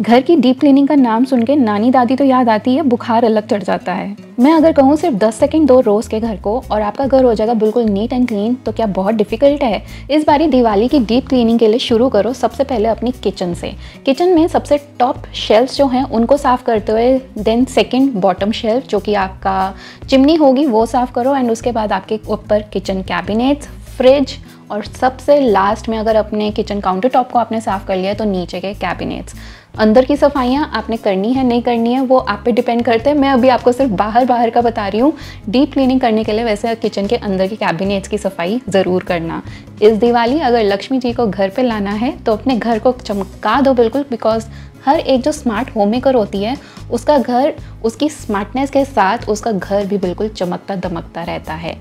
घर की deep cleaning का नाम सुन के नानी दादी तो याद आती है, बुखार अलग चढ़ जाता है। मैं अगर कहूँ सिर्फ 10 सेकंड दो रोज़ के घर को और आपका घर हो जाएगा बिल्कुल नीट एंड क्लीन, तो क्या बहुत डिफिकल्ट है? इस बारी दिवाली की डीप क्लीनिंग के लिए शुरू करो सबसे पहले अपनी किचन से। किचन में सबसे टॉप शेल्फ्स जो हैं उनको साफ़ करते हुए, देन सेकेंड बॉटम शेल्फ जो कि आपका चिमनी होगी वो साफ़ करो, एंड उसके बाद आपके ऊपर किचन कैबिनेट्स, फ्रिज, और सबसे लास्ट में अगर अपने किचन काउंटर टॉप को आपने साफ़ कर लिया है तो नीचे के कैबिनेट्स। अंदर की सफाइयाँ आपने करनी है नहीं करनी है वो आप पे डिपेंड करते हैं। मैं अभी आपको सिर्फ बाहर का बता रही हूँ। डीप क्लीनिंग करने के लिए वैसे किचन के अंदर के कैबिनेट्स की सफाई ज़रूर करना। इस दिवाली अगर लक्ष्मी जी को घर पे लाना है तो अपने घर को चमका दो बिल्कुल, बिकॉज हर एक जो स्मार्ट होम मेकर होती है उसका घर उसकी स्मार्टनेस के साथ उसका घर भी बिल्कुल चमकता दमकता रहता है।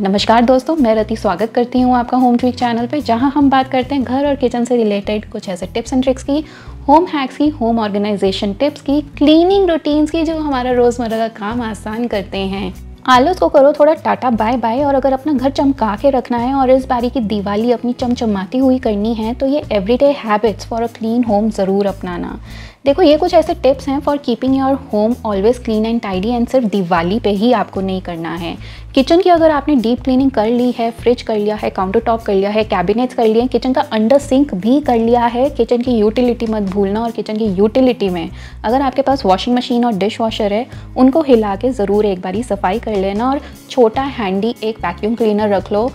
नमस्कार दोस्तों, मैं रति स्वागत करती हूँ आपका होम ट्विक चैनल पे, जहाँ हम बात करते हैं घर और किचन से रिलेटेड कुछ ऐसे टिप्स एंड ट्रिक्स की, होम हैक्स की, होम ऑर्गेनाइजेशन टिप्स की, क्लीनिंग रूटीन्स की, जो हमारा रोज़मर्रा का काम आसान करते हैं। आलस को करो थोड़ा टाटा बाय बाय, और अगर अपना घर चमका के रखना है और इस बारी की दिवाली अपनी चमचमाती हुई करनी है तो ये everyday habits for a clean home ज़रूर अपनाना। देखो, ये कुछ ऐसे टिप्स हैं for keeping your home always clean and tidy, and सिर्फ दिवाली पे ही आपको नहीं करना है। किचन की अगर आपने डीप क्लीनिंग कर ली है, फ्रिज कर लिया है, काउंटर टॉप कर लिया है, कैबिनेट्स कर लिए हैं, किचन का अंडर सिंक भी कर लिया है, किचन की यूटिलिटी मत भूलना। और किचन की यूटिलिटी में अगर आपके पास वॉशिंग मशीन और डिश वॉशर है उनको हिला के ज़रूर एक बारी सफाई कर लेना, और छोटा हैंडी एक वैक्यूम क्लीनर रख लो।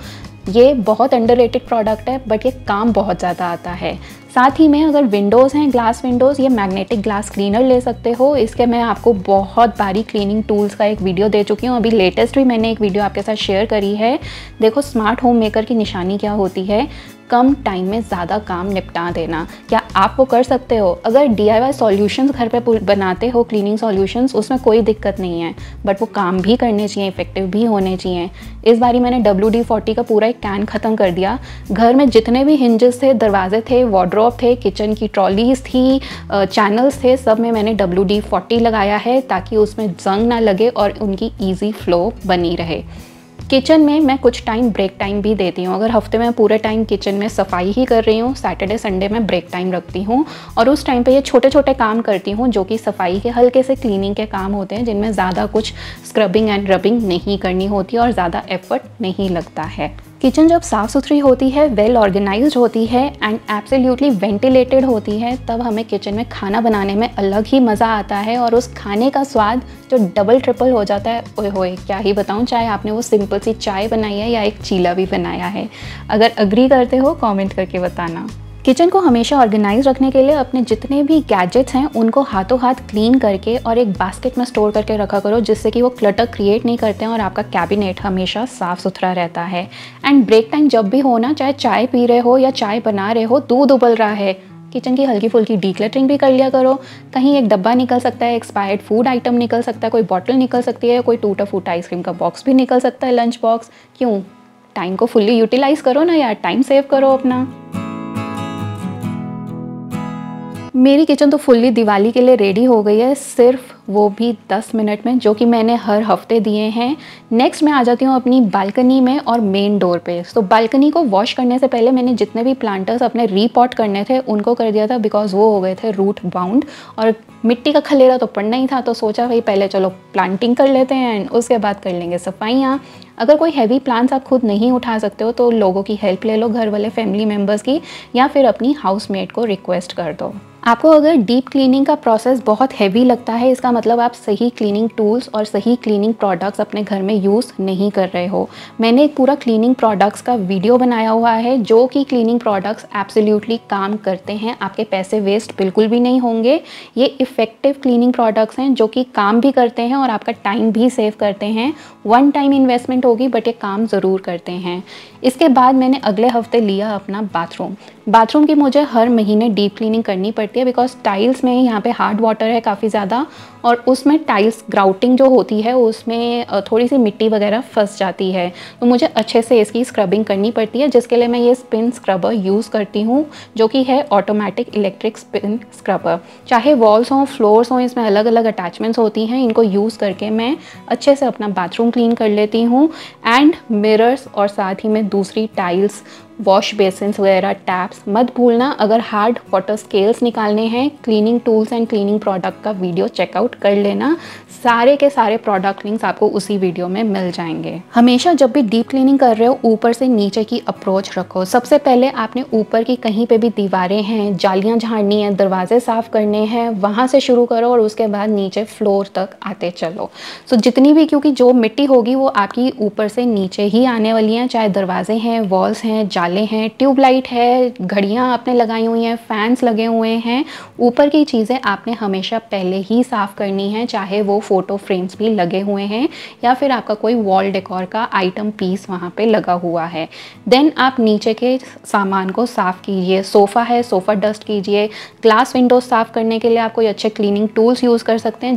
ये बहुत अंडररेटेड प्रोडक्ट है बट ये काम बहुत ज़्यादा आता है। साथ ही में अगर विंडोज़ हैं, ग्लास विंडोज़, ये मैग्नेटिक ग्लास क्लीनर ले सकते हो। इसके मैं आपको बहुत बारी क्लीनिंग टूल्स का एक वीडियो दे चुकी हूँ। अभी लेटेस्ट भी मैंने एक वीडियो आपके साथ शेयर करी है। देखो, स्मार्ट होम मेकर की निशानी क्या होती है? कम टाइम में ज़्यादा काम निपटा देना। क्या आप वो कर सकते हो? अगर DIY सॉल्यूशंस घर पे बनाते हो, क्लीनिंग सॉल्यूशंस, उसमें कोई दिक्कत नहीं है, बट वो काम भी करने चाहिए, इफेक्टिव भी होने चाहिए। इस बारी मैंने WD-40 का पूरा एक कैन ख़त्म कर दिया। घर में जितने भी हिंजेस थे, दरवाजे थे, वार्डरोब थे, किचन की ट्रॉलीज थी, चैनल्स थे, सब में मैंने WD-40 लगाया है ताकि उसमें जंग ना लगे और उनकी ईजी फ्लो बनी रहे। किचन में मैं कुछ टाइम ब्रेक टाइम भी देती हूँ। अगर हफ्ते में पूरे टाइम किचन में सफाई ही कर रही हूँ, सैटरडे संडे में ब्रेक टाइम रखती हूँ और उस टाइम पे ये छोटे छोटे काम करती हूँ जो कि सफाई के हल्के से क्लीनिंग के काम होते हैं, जिनमें ज़्यादा कुछ स्क्रबिंग एंड रबिंग नहीं करनी होती और ज़्यादा एफर्ट नहीं लगता है। किचन जब साफ़ सुथरी होती है, वेल ऑर्गेनाइज्ड होती है एंड एब्सोल्युटली वेंटिलेटेड होती है, तब हमें किचन में खाना बनाने में अलग ही मज़ा आता है और उस खाने का स्वाद जो डबल ट्रिपल हो जाता है। ओए होए, क्या ही बताऊँ, चाहे आपने वो सिंपल सी चाय बनाई है या एक चीला भी बनाया है। अगर अग्री करते हो कमेंट करके बताना। किचन को हमेशा ऑर्गेनाइज रखने के लिए अपने जितने भी गैजेट्स हैं उनको हाथों हाथ क्लीन करके और एक बास्केट में स्टोर करके रखा करो, जिससे कि वो क्लटर क्रिएट नहीं करते हैं और आपका कैबिनेट हमेशा साफ़ सुथरा रहता है। एंड ब्रेक टाइम जब भी हो ना, चाहे चाय पी रहे हो या चाय बना रहे हो, दूध उबल रहा है, किचन की हल्की फुल्की डीक्लटरिंग भी कर लिया करो। कहीं एक डब्बा निकल सकता है, एक्सपायर्ड फूड आइटम निकल सकता है, कोई बॉटल निकल सकती है, कोई टूटा फूटा आइसक्रीम का बॉक्स भी निकल सकता है, लंच बॉक्स। क्यों? टाइम को फुल्ली यूटिलाइज़ करो ना यार, टाइम सेव करो अपना। मेरी किचन तो फुल्ली दिवाली के लिए रेडी हो गई है, सिर्फ वो भी 10 मिनट में, जो कि मैंने हर हफ्ते दिए हैं। नेक्स्ट मैं आ जाती हूँ अपनी बालकनी में और मेन डोर पे। तो बालकनी को वॉश करने से पहले मैंने जितने भी प्लांटर्स अपने रीपॉट करने थे उनको कर दिया था, बिकॉज वो हो गए थे रूट बाउंड और मिट्टी का खलेरा तो पड़ना ही था। तो सोचा भाई पहले चलो प्लांटिंग कर लेते हैं एंड उसके बाद कर लेंगे सफाइयाँ। अगर कोई हैवी प्लांट्स आप खुद नहीं उठा सकते हो तो लोगों की हेल्प ले लो, घर वाले फैमिली मेम्बर्स की, या फिर अपनी हाउसमेट को रिक्वेस्ट कर दो। आपको अगर डीप क्लीनिंग का प्रोसेस बहुत हैवी लगता है, इसका मतलब आप सही क्लीनिंग टूल्स और सही क्लीनिंग प्रोडक्ट्स अपने घर में यूज़ नहीं कर रहे हो। मैंने एक पूरा क्लीनिंग प्रोडक्ट्स का वीडियो बनाया हुआ है, जो कि क्लीनिंग प्रोडक्ट्स एब्सोल्युटली काम करते हैं, आपके पैसे वेस्ट बिल्कुल भी नहीं होंगे। ये इफ़ेक्टिव क्लीनिंग प्रोडक्ट्स हैं जो कि काम भी करते हैं और आपका टाइम भी सेव करते हैं। वन टाइम इन्वेस्टमेंट होगी बट ये काम ज़रूर करते हैं। इसके बाद मैंने अगले हफ्ते लिया अपना बाथरूम की मुझे हर महीने डीप क्लीनिंग करनी पड़ती है, बिकॉज टाइल्स में यहाँ पे हार्ड वाटर है काफ़ी ज़्यादा और उसमें टाइल्स ग्राउटिंग जो होती है उसमें थोड़ी सी मिट्टी वगैरह फंस जाती है, तो मुझे अच्छे से इसकी स्क्रबिंग करनी पड़ती है, जिसके लिए मैं ये स्पिन स्क्रबर यूज़ करती हूँ, जो कि है ऑटोमेटिक इलेक्ट्रिक स्पिन स्क्रबर। चाहे वॉल्स हों, फ्लोर्स हों, इसमें अलग अलग अटैचमेंट्स होती हैं, इनको यूज़ करके मैं अच्छे से अपना बाथरूम क्लीन कर लेती हूँ। एंड मिरर्स और साथ ही में दूसरी टाइल्स वॉश बेसिन्स वगैरह, टैप्स मत भूलना। अगर हार्ड वाटर स्केल्स निकालने हैं, cleaning tools and cleaning product का वीडियो चेकआउट कर लेना। सारे के सारे प्रोडक्ट लिंक्स आपको उसी वीडियो में मिल जाएंगे। हमेशा जब भी डीप क्लीनिंग कर रहे हो, ऊपर से नीचे की अप्रोच रखो। सबसे पहले आपने ऊपर की कहीं पे भी दीवारें हैं, जालियाँ झाड़नी है, दरवाजे साफ़ करने हैं, वहाँ से शुरू करो और उसके बाद नीचे फ्लोर तक आते चलो। सो जितनी भी, क्योंकि जो मिट्टी होगी वो आपकी ऊपर से नीचे ही आने वाली हैं, चाहे दरवाजे हैं, वॉल्स हैं, जाले हैं, ट्यूबलाइट है, घड़ियाँ आपने लगाई हुई हैं, फैंस लगे हुए हैं, ऊपर की चीज़ें आपने हमेशा पहले ही साफ़ करनी है, चाहे वो फ़ोटो फ्रेम्स भी लगे हुए हैं या फिर आपका कोई वॉल डेकोर का आइटम पीस वहाँ पे लगा हुआ है। देन आप नीचे के सामान को साफ़ कीजिए। सोफ़ा है, सोफ़ा डस्ट कीजिए। ग्लास विंडोज साफ़ करने के लिए आप कोई अच्छे क्लीनिंग टूल्स यूज़ कर सकते हैं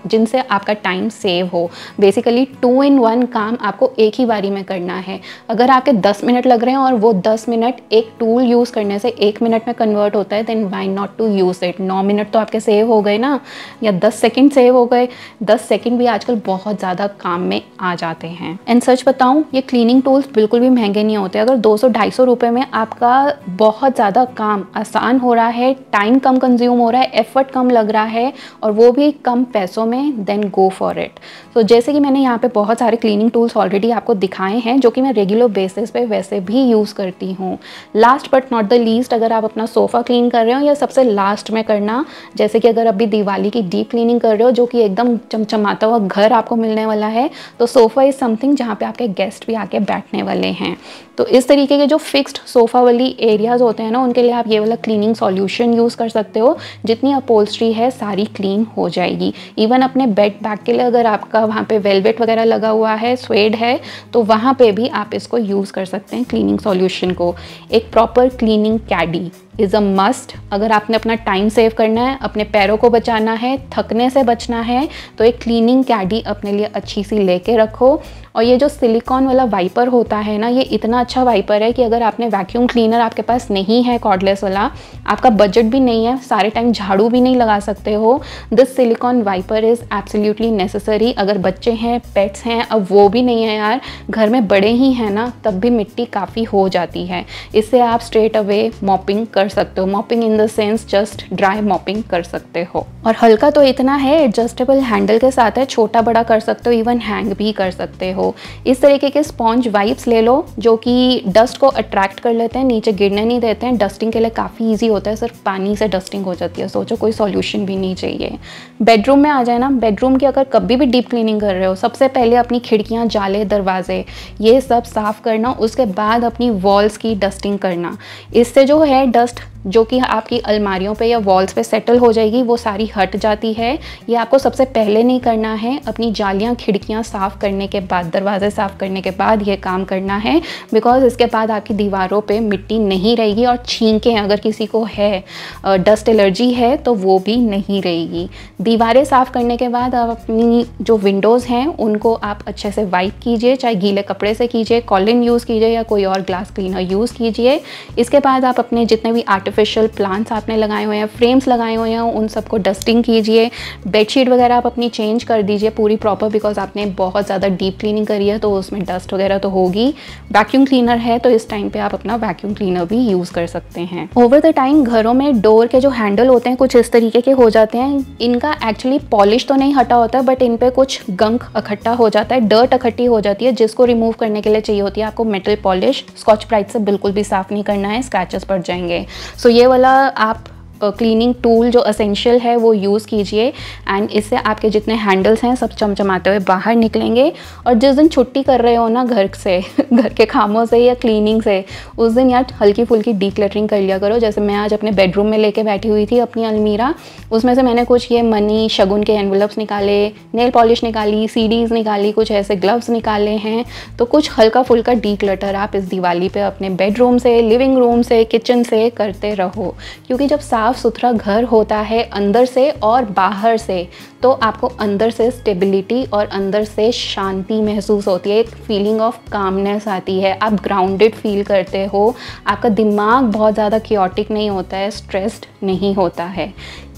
जिनसे आपका टाइम सेव हो। बेसिकली 2 in 1 काम आपको एक ही बारी में करना है। अगर आपके 10 मिनट लग रहे हैं और वो 10 मिनट एक टूल यूज़ करने से 1 मिनट में कन्वर्ट होता है, then why not to use it. 9 minute तो आपके सेव हो गए ना, या 10 सेकेंड सेव हो गए। 10 सेकेंड भी आजकल बहुत ज़्यादा काम में आ जाते हैं। एंड सच बताऊँ, ये क्लीनिंग टूल्स बिल्कुल भी महंगे नहीं होते। अगर 200-250 रुपये में आपका बहुत ज़्यादा काम आसान हो रहा है, टाइम कम कंज्यूम हो रहा है, एफर्ट कम लग रहा है और वो भी कम पैसों में, देन गो फॉर इट। सो जैसे कि मैंने यहाँ पे बहुत सारे क्लीनिंग टूल्स ऑलरेडी आपको दिखाए हैं जो कि मैं रेगुलर बेसिस पे वैसे भी यूज़ करती हूँ। Last but not the least, अगर आप अपना सोफ़ा क्लीन कर रहे हो या सबसे लास्ट में करना, जैसे कि अगर अभी दिवाली की डीप क्लीनिंग कर रहे हो जो कि एकदम चमचमाता हुआ घर आपको मिलने वाला है, तो सोफ़ा इज़ समथिंग जहाँ पे आपके गेस्ट भी आके बैठने वाले हैं। तो इस तरीके के जो फिक्स्ड सोफ़ा वाली एरियाज़ होते हैं ना, उनके लिए आप ये वाला क्लीनिंग सॉल्यूशन यूज़ कर सकते हो। जितनी अपहोल्स्ट्री है सारी क्लीन हो जाएगी। इवन अपने बेड बैग के लिए अगर आपका वहाँ पे वेलवेट वगैरह लगा हुआ है, स्वेड है, तो वहाँ पे भी आप इसको यूज़ कर सकते हैं क्लीनिंग सॉल्यूशन को। एक proper cleaning caddy is a must. अगर आपने अपना टाइम सेव करना है, अपने पैरों को बचाना है, थकने से बचना है, तो एक क्लीनिंग कैडी अपने लिए अच्छी सी लेके रखो। और ये जो सिलिकॉन वाला वाइपर होता है ना, ये इतना अच्छा वाइपर है कि अगर आपने वैक्यूम क्लीनर आपके पास नहीं है कॉर्डलेस वाला, आपका बजट भी नहीं है, सारे टाइम झाड़ू भी नहीं लगा सकते हो, this silicone wiper is absolutely necessary. अगर बच्चे हैं, पेट्स हैं, अब वो भी नहीं है यार, घर में बड़े ही हैं ना, तब भी मिट्टी काफ़ी हो जाती है। इससे आप स्ट्रेट अवे मॉपिंग कर सकते हो। Mopping in the sense just dry mopping कर सकते हो। और हल्का तो इतना है, एडजस्टेबल हैंडल के साथ है, छोटा बड़ा कर सकते हो, इवन हैंग भी कर सकते हो। इस तरीके के स्पॉन्ज वाइप्स ले लो जो कि डस्ट को अट्रैक्ट कर लेते हैं, नीचे गिरने नहीं देते हैं। डस्टिंग के लिए काफ़ी ईजी होता है, सिर्फ पानी से डस्टिंग हो जाती है। सोचो कोई सॉल्यूशन भी नहीं चाहिए। बेडरूम में आ जाए ना, बेडरूम की अगर कभी भी डीप क्लीनिंग कर रहे हो, सबसे पहले अपनी खिड़कियाँ, जाले, दरवाजे ये सब साफ़ करना, उसके बाद अपनी वॉल्स की डस्टिंग करना। इससे जो है डस्ट जो कि आपकी अलमारियों पे या वॉल्स पे सेटल हो जाएगी, वो सारी हट जाती है। ये आपको सबसे पहले नहीं करना है, अपनी जालियाँ, खिड़कियाँ साफ़ करने के बाद, दरवाजे साफ़ करने के बाद ये काम करना है। बिकॉज इसके बाद आपकी दीवारों पे मिट्टी नहीं रहेगी और छींकें, अगर किसी को है डस्ट एलर्जी है तो वो भी नहीं रहेगी। दीवारें साफ़ करने के बाद आप अपनी जो विंडोज़ हैं उनको आप अच्छे से वाइप कीजिए, चाहे गीले कपड़े से कीजिए, कॉलिन यूज़ कीजिए या कोई और ग्लास क्लीनर यूज़ कीजिए। इसके बाद आप अपने जितने भी आर्टिफिशियल प्लांट्स आपने लगाए हुए हैं, फ्रेम्स लगाए हुए हैं, उन सबको डस्टिंग कीजिए। बेडशीट वगैरह आप अपनी चेंज कर दीजिए पूरी प्रॉपर, बिकॉज आपने बहुत ज़्यादा डीप क्लीनिंग करी है तो उसमें डस्ट वगैरह तो होगी। वैक्यूम क्लीनर है तो इस टाइम पे आप अपना वैक्यूम क्लीनर भी यूज़ कर सकते हैं। ओवर द टाइम घरों में डोर के जो हैंडल होते हैं कुछ इस तरीके के हो जाते हैं। इनका एक्चुअली पॉलिश तो नहीं हटा होता, बट इन पे कुछ गंक इकट्ठा हो जाता है, डर्ट इकट्ठी हो जाती है, जिसको रिमूव करने के लिए चाहिए होती है आपको मेटल पॉलिश। स्कॉच ब्राइट से बिल्कुल भी साफ़ नहीं करना है, स्क्रैचेस पड़ जाएंगे। सो ये वाला आप क्लीनिंग टूल जो असेंशियल है वो यूज़ कीजिए, एंड इससे आपके जितने हैंडल्स हैं सब चमचमाते हुए बाहर निकलेंगे। और जिस दिन छुट्टी कर रहे हो ना घर से, घर के कामों से या क्लीनिंग से, उस दिन यार हल्की फुल्की डीक्लटरिंग कर लिया करो। जैसे मैं आज अपने बेडरूम में लेके बैठी हुई थी अपनी अलमीरा, उसमें से मैंने कुछ ये मनी शगुन के एनवलप्स निकाले, नेल पॉलिश निकाली, सीडीज़ निकाली, कुछ ऐसे ग्लव्स निकाले हैं। तो कुछ हल्का फुल्का डीक्लटर आप इस दिवाली पे अपने बेडरूम से, लिविंग रूम से, किचन से करते रहो, क्योंकि जब साफ़ सुथरा घर होता है अंदर से और बाहर से, तो आपको अंदर से स्टेबिलिटी और अंदर से शांति महसूस होती है, एक फीलिंग ऑफ कामनेस आती है, आप ग्राउंडेड फील करते हो, आपका दिमाग बहुत ज़्यादा क्योटिक नहीं होता है, स्ट्रेस्ड नहीं होता है।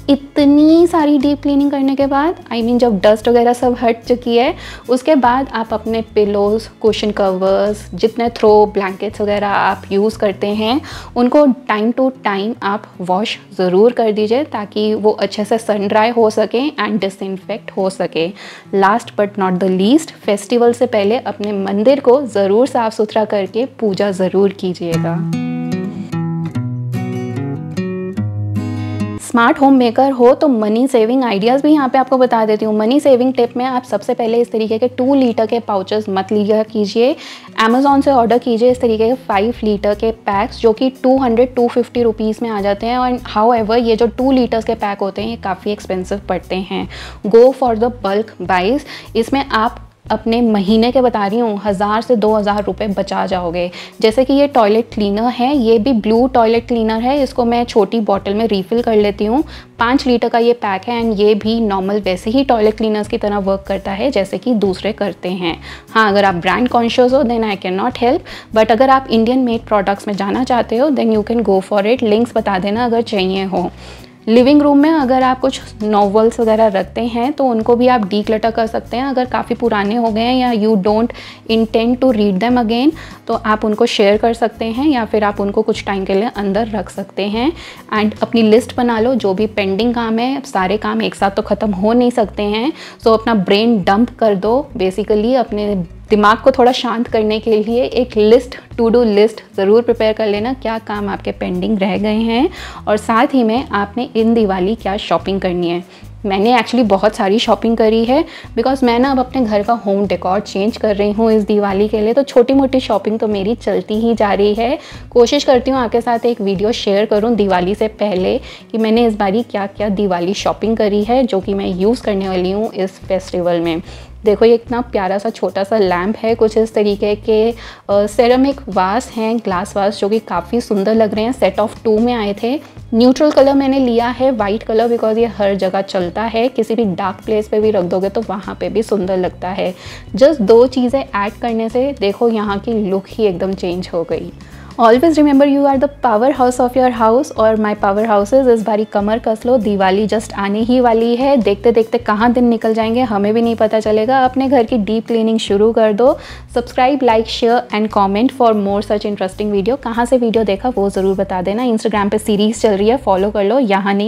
इतनी सारी डीप क्लीनिंग करने के बाद जब डस्ट वगैरह सब हट चुकी है, उसके बाद आप अपने पिलोज़, कुशन कवर्स, जितने थ्रो ब्लैंकेट्स वगैरह आप यूज़ करते हैं उनको टाइम टू टाइम आप वॉश ज़रूर कर दीजिए ताकि वो अच्छे से सन ड्राई हो सके एंड डिसइंफेक्ट हो सके। Last but not the least, festival से पहले अपने मंदिर को ज़रूर साफ़ सुथरा करके पूजा ज़रूर कीजिएगा। स्मार्ट होम मेकर हो तो मनी सेविंग आइडियाज़ भी यहाँ पे आपको बता देती हूँ। मनी सेविंग टिप में आप सबसे पहले इस तरीके के 2 लीटर के पाउचेस मत लिया कीजिए, अमेज़ॉन से ऑर्डर कीजिए इस तरीके के 5 लीटर के पैक्स जो कि 200-250 रुपीज़ में आ जाते हैं। और हाउएवर ये जो 2 लीटर्स के पैक होते हैं ये काफ़ी एक्सपेंसिव पड़ते हैं। Go for the bulk buys, इसमें आप अपने महीने के बता रही हूँ 1000 से 2000 रुपये बचा जाओगे। जैसे कि ये टॉयलेट क्लीनर है, ये भी ब्लू टॉयलेट क्लीनर है, इसको मैं छोटी बॉटल में रीफ़िल कर लेती हूँ। 5 लीटर का ये पैक है एंड ये भी नॉर्मल वैसे ही टॉयलेट क्लीनर्स की तरह वर्क करता है जैसे कि दूसरे करते हैं। हाँ, अगर आप ब्रांड कॉन्शियस हो then I can not help, but अगर आप इंडियन मेड प्रोडक्ट्स में जाना चाहते हो then you can go for it. Links बता देना अगर चाहिए हो। लिविंग रूम में अगर आप कुछ नॉवेल्स वगैरह रखते हैं तो उनको भी आप डीक्लटर कर सकते हैं। अगर काफ़ी पुराने हो गए हैं या you don't intend to read them again तो आप उनको शेयर कर सकते हैं या फिर आप उनको कुछ टाइम के लिए अंदर रख सकते हैं। एंड अपनी लिस्ट बना लो, जो भी पेंडिंग काम है, सारे काम एक साथ तो ख़त्म हो नहीं सकते हैं, सो अपना ब्रेन डंप कर दो। बेसिकली अपने दिमाग को थोड़ा शांत करने के लिए एक लिस्ट, टू डू लिस्ट ज़रूर प्रिपेयर कर लेना, क्या काम आपके पेंडिंग रह गए हैं और साथ ही में आपने इन दिवाली क्या शॉपिंग करनी है। मैंने एक्चुअली बहुत सारी शॉपिंग करी है बिकॉज मैं ना अब अपने घर का होम डेकोर चेंज कर रही हूँ इस दिवाली के लिए, तो छोटी मोटी शॉपिंग तो मेरी चलती ही जा रही है। कोशिश करती हूँ आपके साथ एक वीडियो शेयर करूँ दिवाली से पहले कि मैंने इस बारी क्या क्या दिवाली शॉपिंग करी है जो कि मैं यूज़ करने वाली हूँ इस फेस्टिवल में। देखो ये इतना प्यारा सा छोटा सा लैम्प है, कुछ इस तरीके के सेरामिक वास हैं, ग्लास वास जो कि काफ़ी सुंदर लग रहे हैं। सेट ऑफ 2 में आए थे। न्यूट्रल कलर मैंने लिया है, वाइट कलर, बिकॉज ये हर जगह चलता है, किसी भी डार्क प्लेस पे भी रख दोगे तो वहाँ पे भी सुंदर लगता है। जस्ट 2 चीज़ें ऐड करने से देखो यहाँ की लुक ही एकदम चेंज हो गई। Always remember you are the power house of your house और माई पावर हाउसेज। इस बारी कमर कस लो, दिवाली जस्ट आने ही वाली है, देखते देखते कहाँ दिन निकल जाएंगे हमें भी नहीं पता चलेगा। अपने घर की डीप क्लीनिंग शुरू कर दो। Subscribe, like, share and comment for more such interesting video. कहाँ से वीडियो देखा वो ज़रूर बता देना। इंस्टाग्राम पे सीरीज़ चल रही है, फॉलो कर लो, यहाँ नहीं